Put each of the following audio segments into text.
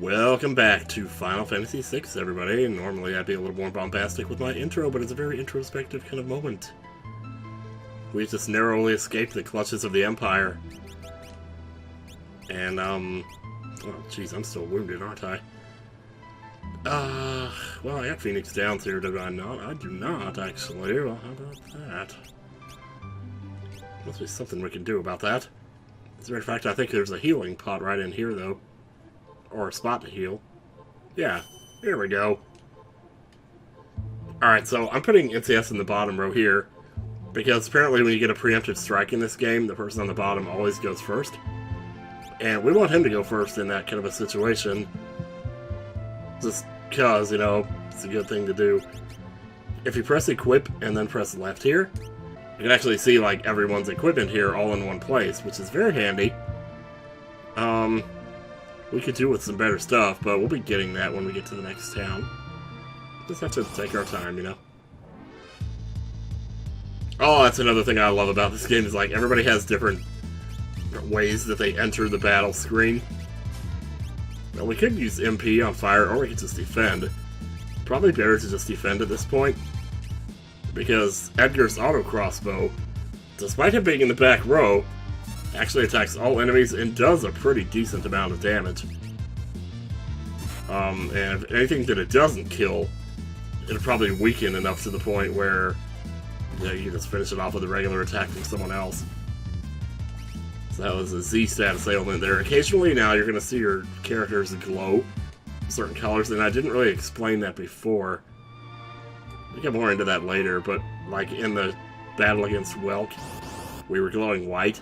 Welcome back to Final Fantasy VI, everybody. Normally I'd be a little more bombastic with my intro, but it's a very introspective kind of moment. We just narrowly escaped the clutches of the Empire. And, oh, jeez, I'm still wounded, aren't I? Well, I got Phoenix Downs here, did I not? I do not, actually. Well, how about that? Must be something we can do about that. As a matter of fact, I think there's a healing pot right in here, though. Or a spot to heal. Yeah, here we go. Alright, so I'm putting NCS in the bottom row here, because apparently when you get a preemptive strike in this game, the person on the bottom always goes first. And we want him to go first in that kind of a situation. Just because, you know, it's a good thing to do. If you press equip and then press left here, you can actually see, like, everyone's equipment here all in one place, which is very handy. We could do with some better stuff, but we'll be getting that when we get to the next town. Just have to take our time, you know? Oh, that's another thing I love about this game, is like, everybody has different ways that they enter the battle screen. Well, we could use MP on fire, or we could just defend. Probably better to just defend at this point, because Edgar's Auto-Crossbow, despite him being in the back row, actually attacks all enemies and does a pretty decent amount of damage. And if anything that it doesn't kill, it'll probably weaken enough to the point where, you know, you can just finish it off with a regular attack from someone else. So that was a Z status ailment there. Occasionally now you're going to see your characters glow certain colors, and I didn't really explain that before. We'll get more into that later, but like in the battle against Welk, we were glowing white.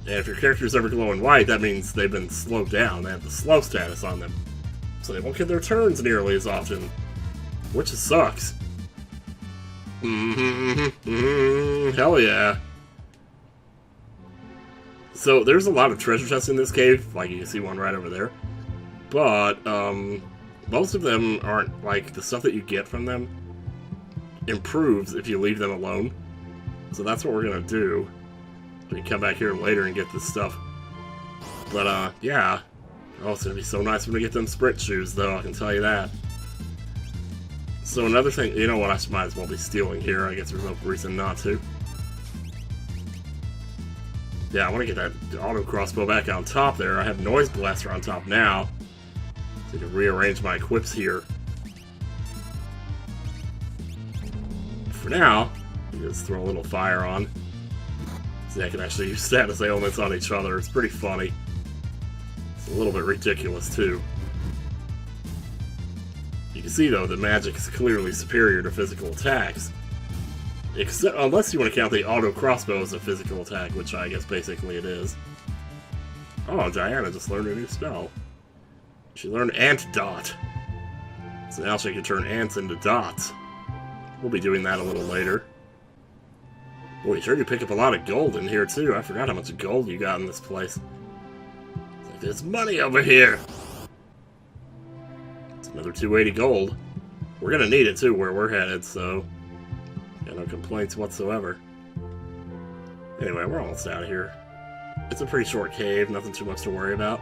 And if your character's ever glowing white, that means they've been slowed down. They have the slow status on them. So they won't get their turns nearly as often. Which sucks. Hell yeah. So there's a lot of treasure chests in this cave. Like, you can see one right over there. But, most of them aren't, like, the stuff that you get from them improves if you leave them alone. So that's what we're gonna do. We can come back here later and get this stuff. But, yeah. Oh, it's gonna be so nice when we get them sprint shoes, though, I can tell you that. So another thing, you know what, I might as well be stealing here. I guess there's no reason not to. Yeah, I want to get that Auto-Crossbow back on top there. I have Noise Blaster on top now. So I can rearrange my equips here. For now, just throw a little fire on. See, I can actually use status ailments on each other. It's pretty funny. It's a little bit ridiculous, too. You can see, though, that magic is clearly superior to physical attacks. Except, unless you want to count the Auto-Crossbow as a physical attack, which I guess basically it is. Oh, Diana just learned a new spell. She learned Ant Dot. So now she can turn ants into dots. We'll be doing that a little later. Boy, you sure do pick up a lot of gold in here, too. I forgot how much gold you got in this place. It's like, there's money over here! It's another 280 gold. We're gonna need it, too, where we're headed, so... got no complaints whatsoever. Anyway, we're almost out of here. It's a pretty short cave, nothing too much to worry about.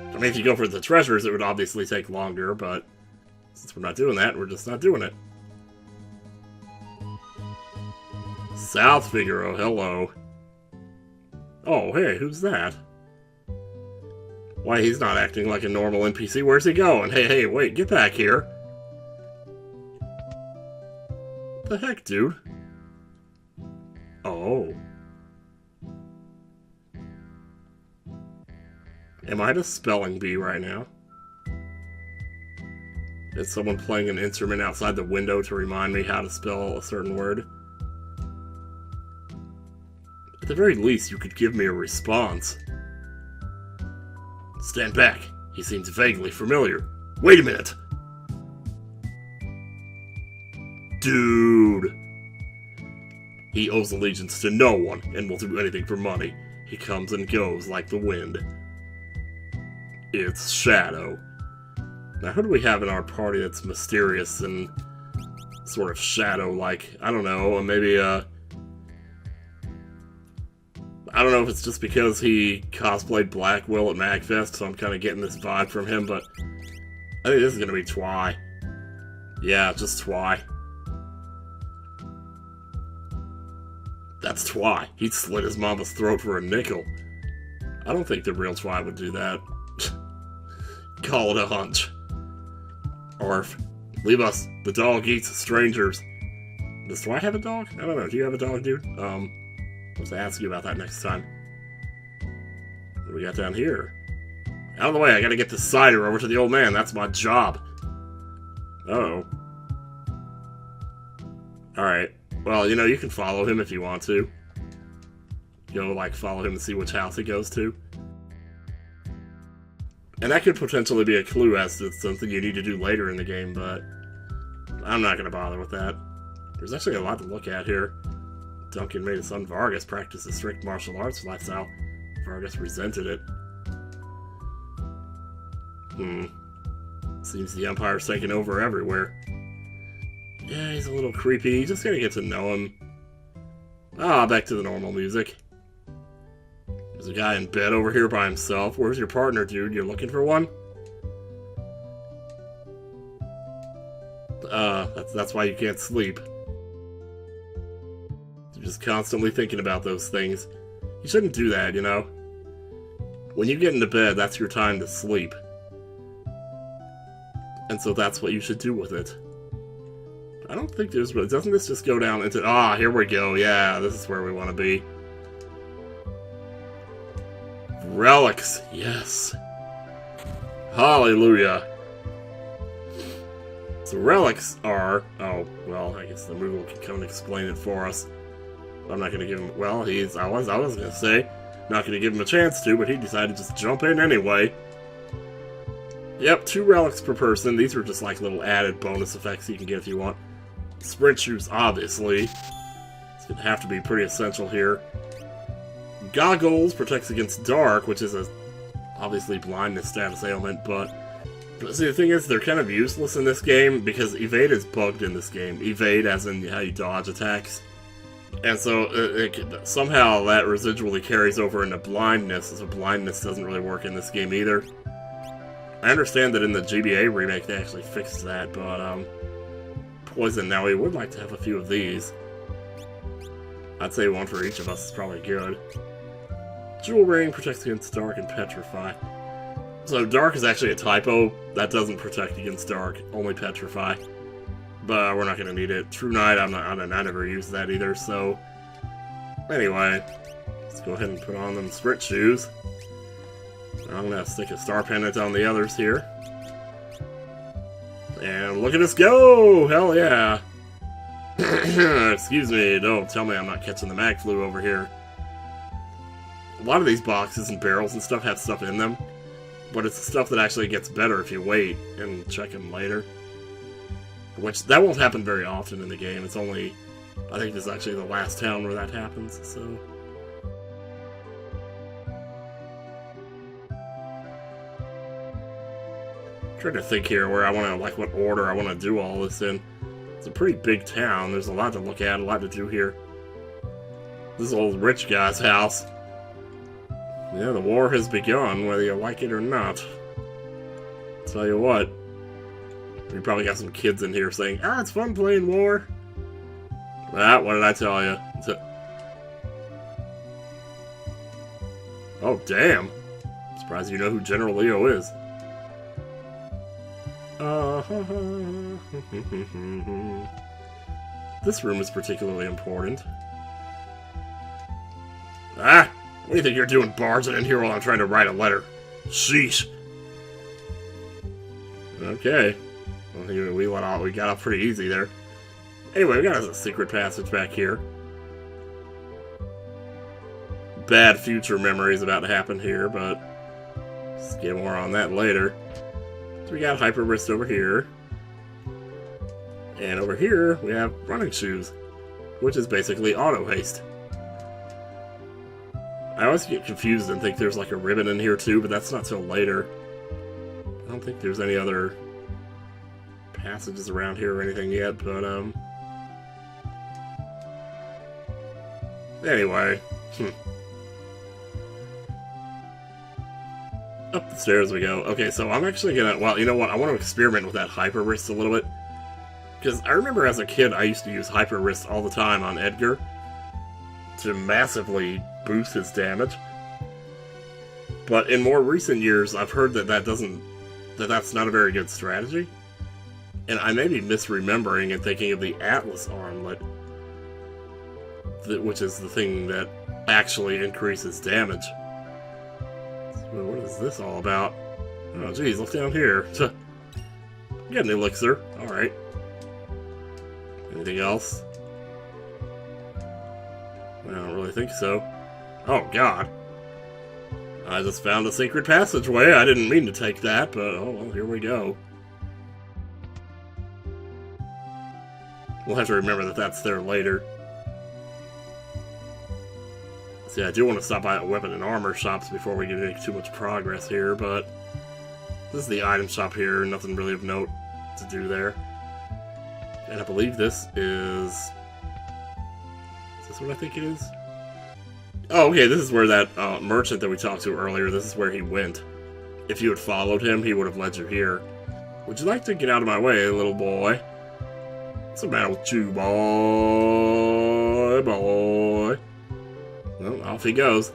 I mean, if you go for the treasures, it would obviously take longer, but... since we're not doing that, we're just not doing it. South Figaro, hello. Oh, hey, who's that? Why, he's not acting like a normal NPC. Where's he going? Hey, wait, get back here. What the heck, dude? Oh. Am I the spelling bee right now? Is someone playing an instrument outside the window to remind me how to spell a certain word? At the very least, you could give me a response. Stand back. He seems vaguely familiar. Wait a minute! Dude! He owes allegiance to no one and will do anything for money. He comes and goes like the wind. It's Shadow. Now, who do we have in our party that's mysterious and sort of shadow-like? I don't know, maybe, I don't know if it's just because he cosplayed Black Will at MagFest, so I'm kind of getting this vibe from him, but I think this is going to be Twy. Yeah, just Twy. That's Twy. He'd slit his mama's throat for a nickel. I don't think the real Twy would do that. Call it a hunch. Arf. Leave us. The dog eats strangers. Does Twy have a dog? I don't know. Do you have a dog, dude? I'll have to ask you about that next time. What do we got down here? Out of the way, I gotta get this cider over to the old man. That's my job. Uh-oh. Alright. Well, you know, you can follow him if you want to. Go, like, follow him and see which house he goes to. And that could potentially be a clue as to something you need to do later in the game, but I'm not gonna bother with that. There's actually a lot to look at here. Duncan made his son Vargas practice a strict martial arts lifestyle. Vargas resented it. Seems the Empire's taking over everywhere. Yeah, he's a little creepy. You just gotta get to know him. Ah, back to the normal music. There's a guy in bed over here by himself. Where's your partner, dude? You're looking for one? That's why you can't sleep. You're just constantly thinking about those things. You shouldn't do that, you know? When you get into bed, that's your time to sleep. And so that's what you should do with it. I don't think there's... Doesn't this just go down into... Ah, here we go. Yeah, this is where we want to be. Relics. Yes. Hallelujah. So relics are... Oh, well, I guess the Moogle can come and explain it for us. I'm not going to give him... Well, he's... I was going to say, not going to give him a chance to, but he decided to just jump in anyway. Yep, 2 relics per person. These are just like little added bonus effects you can get if you want. Sprint shoes, obviously. It's going to have to be pretty essential here. Goggles protects against dark, which is a obviously blindness status ailment, but see, the thing is, they're kind of useless in this game because evade is bugged in this game. Evade as in how you dodge attacks. And so somehow that residually carries over into blindness, so blindness doesn't really work in this game either. I understand that in the GBA remake they actually fixed that, but poison, now we would like to have a few of these. I'd say one for each of us is probably good. Jewel Ring protects against dark and petrify. So dark is actually a typo. That doesn't protect against dark, only petrify. But we're not going to need it. True Night, I never used that either, so... Anyway, let's go ahead and put on them sprint shoes. I'm going to stick a star pendant on the others here. And look at us go! Hell yeah! Excuse me, don't tell me I'm not catching the mag flu over here. A lot of these boxes and barrels and stuff have stuff in them, but it's the stuff that actually gets better if you wait and check them later. Which, that won't happen very often in the game. It's only, I think this is actually the last town where that happens, so... I'm trying to think here where I want to, like, what order I want to do all this in. It's a pretty big town. There's a lot to look at, a lot to do here. This is old rich guy's house. Yeah, the war has begun, whether you like it or not. Tell you what. We probably got some kids in here saying, "Ah, it's fun playing war." Ah, what did I tell you? Oh, damn. I'm surprised you know who General Leo is. This room is particularly important. Ah! What do you think you're doing barging in here while I'm trying to write a letter? Sheesh. Okay. Well, we got off pretty easy there. Anyway, we got a secret passage back here. Bad future memories about to happen here, but let's get more on that later. So we got Hyper Wrist over here. And over here, we have running shoes, which is basically auto haste. I always get confused and think there's like a ribbon in here too, but that's not till later. I don't think there's any other passages around here or anything yet, but anyway. Up the stairs we go. Okay, so I'm actually gonna... Well, you know what? I want to experiment with that hyper wrist a little bit. Because I remember as a kid, I used to use hyper wrist all the time on Edgar to massively boost his damage. But in more recent years, I've heard that that's not a very good strategy. And I may be misremembering and thinking of the Atlas armlet, which is the thing that actually increases damage. So what is this all about? Oh, geez, look down here. Get an elixir. Alright. Anything else? I don't really think so. Oh, God. I just found a secret passageway. I didn't mean to take that, but oh well, here we go. We'll have to remember that that's there later. See, I do want to stop by at weapon and armor shops before we get too much progress here, but this is the item shop here. Nothing really of note to do there. And I believe this is... Is this what I think it is? Oh, okay, this is where that merchant that we talked to earlier, this is where he went. If you had followed him, he would have led you here. Would you like to get out of my way, little boy? What's the matter with you, boy? Well, off he goes.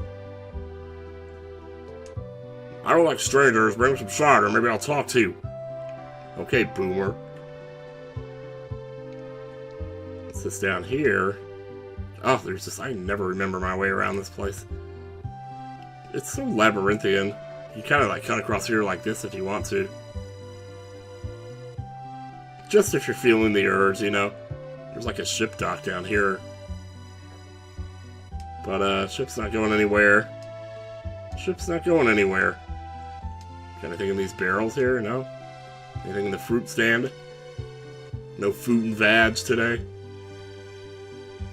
I don't like strangers. Bring me some cider. Maybe I'll talk to you. Okay, boomer. What's this down here? Oh, there's this... I never remember my way around this place. It's so labyrinthian. You kind of like cut across here like this if you want to. Just if you're feeling the urge, you know. There's like a ship dock down here. But, ship's not going anywhere. Ship's not going anywhere. Got anything in these barrels here? No? Anything in the fruit stand? No food and veg today?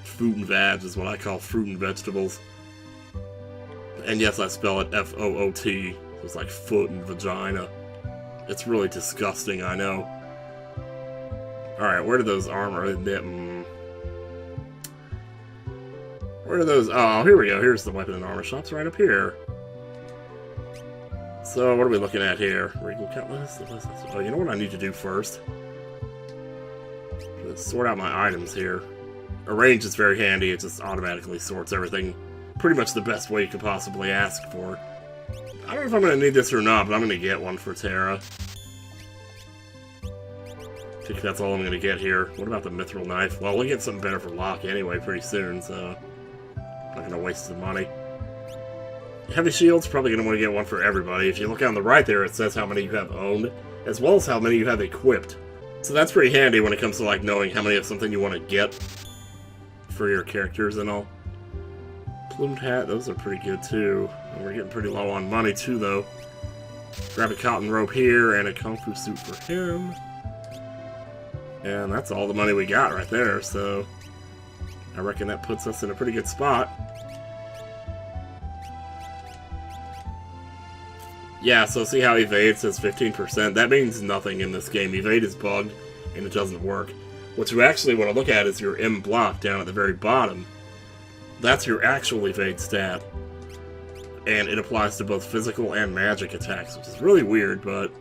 Fruit and veg is what I call fruit and vegetables. And yes, I spell it F-O-O-T. So it's like foot and vagina. It's really disgusting, I know. Alright, where do those armor... Where are those... Oh, here we go. Here's the weapon and armor shops right up here. So, what are we looking at here? Regal cutlass? Oh, you know what I need to do first? Let's sort out my items here. Arrange is very handy. It just automatically sorts everything pretty much the best way you could possibly ask for. I don't know if I'm going to need this or not, but I'm going to get one for Terra. I think that's all I'm going to get here. What about the mithril knife? Well, we'll get something better for Locke anyway pretty soon, so... I'm not going to waste the money. Heavy shield's probably going to want to get one for everybody. If you look on the right there, it says how many you have owned, as well as how many you have equipped. So that's pretty handy when it comes to like knowing how many of something you want to get for your characters and all. Plumed hat, those are pretty good too. And we're getting pretty low on money too, though. Grab a cotton robe here and a kung fu suit for him. And that's all the money we got right there, so I reckon that puts us in a pretty good spot. Yeah, so see how evade says 15%? That means nothing in this game. Evade is bugged, and it doesn't work. What you actually want to look at is your M block down at the very bottom. That's your actual evade stat. And it applies to both physical and magic attacks, which is really weird, but...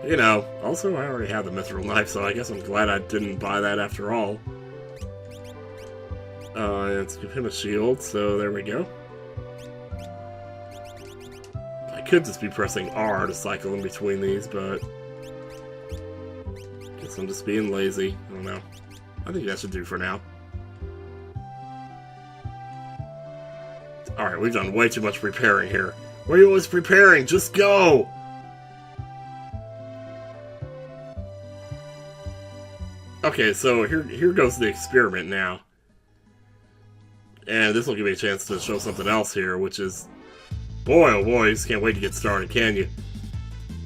You know, also I already have the mithril knife, so I guess I'm glad I didn't buy that after all. Let's give him a shield, so there we go. I could just be pressing R to cycle in between these, but... guess I'm just being lazy. I don't know. I think that should do for now. Alright, we've done way too much preparing here. Why are you always preparing? Just go! Okay, so here goes the experiment now. And this will give me a chance to show something else here, which is... Boy, oh boy, you just can't wait to get started, can you?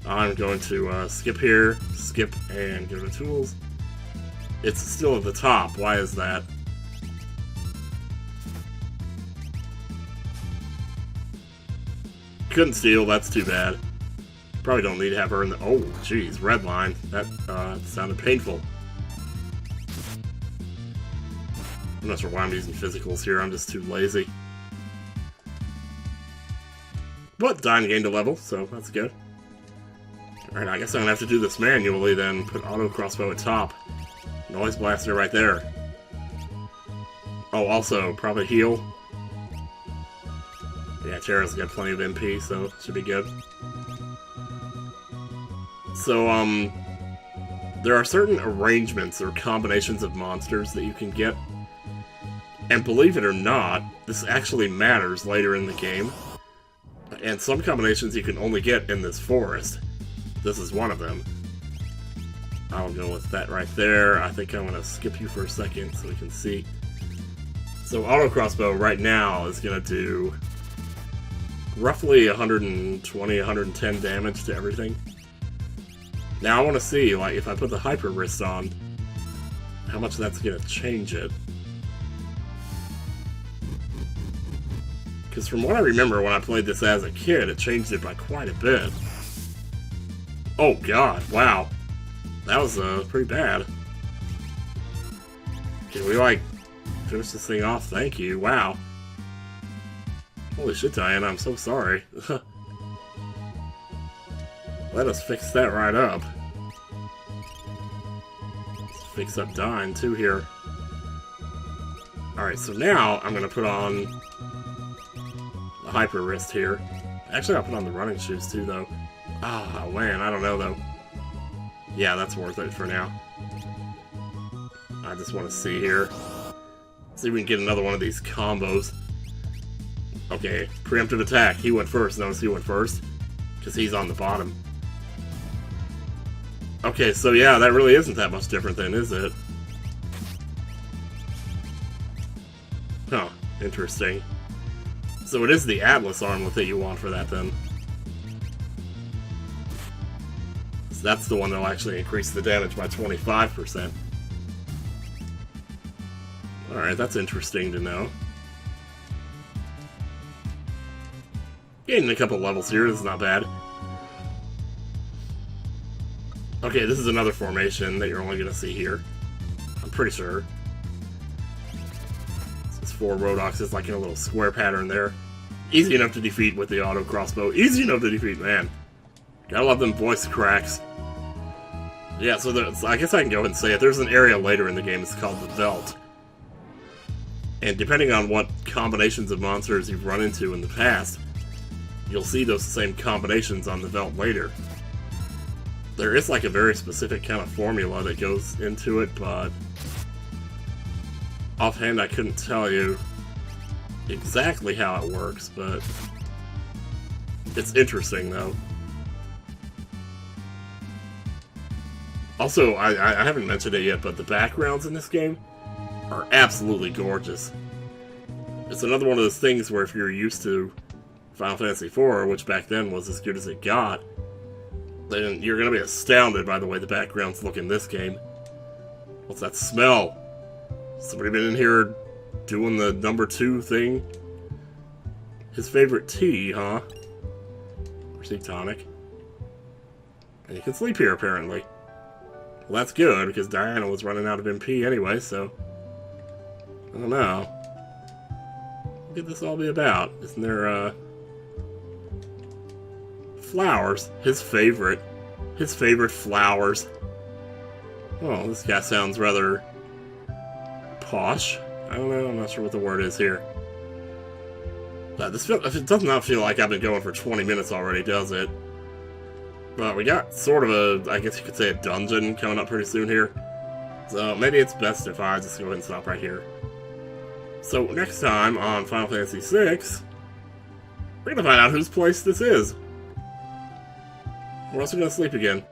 I'm going to skip here, skip, and go to tools. It's still at the top. Why is that? Couldn't steal, that's too bad. Probably don't need to have her in the... Oh, jeez, red line. That sounded painful. I'm not sure why I'm using physicals here, I'm just too lazy. But Dyne gained a level, so that's good. Alright, I guess I'm gonna have to do this manually then. Put Auto-Crossbow at top. Noise Blaster right there. Oh, also, probably heal. Yeah, Terra's got plenty of MP, so it should be good. So, there are certain arrangements or combinations of monsters that you can get. And believe it or not, this actually matters later in the game. And some combinations you can only get in this forest. This is one of them. I'll go with that right there. I think I'm going to skip you for a second so we can see. So Auto-Crossbow right now is going to do roughly 120, 110 damage to everything. Now I want to see, like, if I put the Hyper Wrist on, how much that's going to change it. Because from what I remember when I played this as a kid, it changed it by quite a bit. Oh god, wow. That was pretty bad. Can we, like, finish this thing off? Thank you, wow. Holy shit, Diana, I'm so sorry. Let us fix that right up. Let's fix up Dyne, too, here. Alright, so now I'm going to put on the Hyper Wrist here. Actually, I'll put on the running shoes, too, though. Ah, man, I don't know, though. Yeah, that's worth it for now. I just want to see here. See if we can get another one of these combos. Okay, preemptive attack. He went first. Notice he went first. Because he's on the bottom. Okay, so yeah, that really isn't that much different then, is it? Huh, interesting. So it is the Atlas armlet that you want for that then. So that's the one that'll actually increase the damage by 25%. Alright, that's interesting to know. Gaining a couple levels here, this is not bad. Okay, this is another formation that you're only going to see here. I'm pretty sure. This is 4 Rodoxes, like in a little square pattern there. Easy enough to defeat with the Auto-Crossbow. Easy enough to defeat, man. Gotta love them voice cracks. Yeah, so I guess I can go ahead and say it. There's an area later in the game, it's called the Veldt. And depending on what combinations of monsters you've run into in the past, you'll see those same combinations on the Veldt later. There is like a very specific kind of formula that goes into it, but offhand I couldn't tell you exactly how it works, but it's interesting though. Also, I haven't mentioned it yet, but the backgrounds in this game are absolutely gorgeous. It's another one of those things where if you're used to Final Fantasy IV, which back then was as good as it got, then you're going to be astounded by the way the backgrounds look in this game. What's that smell? Somebody been in here doing the number 2 thing? His favorite tea, huh? Or tea tonic. And you can sleep here, apparently. Well, that's good, because Diana was running out of MP anyway, so I don't know. What could this all be about? Isn't there, flowers? His favorite flowers. Oh, this guy sounds rather posh. I don't know, I'm not sure what the word is here. It does not feel like I've been going for 20 minutes already, does it? But we got sort of a, I guess you could say, a dungeon coming up pretty soon here. So maybe it's best if I just go ahead and stop right here. So next time on Final Fantasy VI, we're gonna find out whose place this is. We're also gonna sleep again.